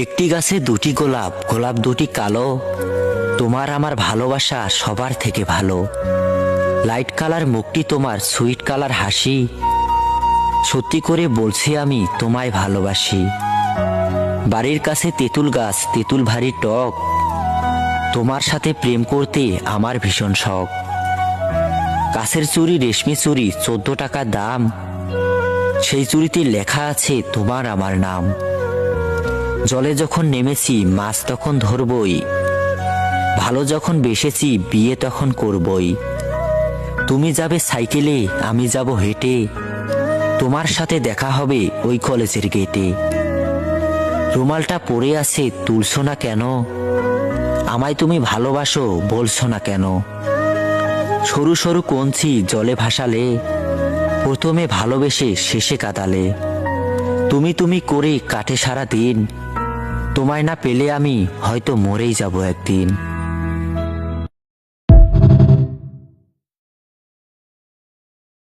একটি গাছে দুটি গোলাপ, গোলাপ দুটি কালো। তোমার আমার ভালোবাসা সবার থেকে ভালো। লাইট কালার মুখটি তোমার, সুইট কালার হাসি। সত্যি করে বলছি আমি তোমায় ভালোবাসি। বাড়ির কাছে তেঁতুল গাছ, তেঁতুল ভারী টক। তোমার সাথে প্রেম করতে আমার ভীষণ শখ। কাছের চুড়ি, রেশমি চুড়ি, 14 টাকা দাম। সেই চুড়িতে লেখা আছে তোমার আমার নাম। জলে যখন নেমেছি মাছ তখন ধরবই, ভালো যখন বেসেছি বিয়ে তখন করবই। তুমি যাবে সাইকেলে, আমি যাব হেঁটে, তোমার সাথে দেখা হবে ওই কলেজের গেটে। রুমালটা পড়ে আছে, তুলছো না কেন? আমায় তুমি ভালোবাসো, বলছো না কেন? সরু সরু কঞ্চি জলে ভাসালে, প্রথমে ভালোবেসে শেষে কাঁদালে। তুমি তুমি করে কাটে সারা দিন, তোমায় না পেলে আমি হয়তো মরেই যাব একদিন।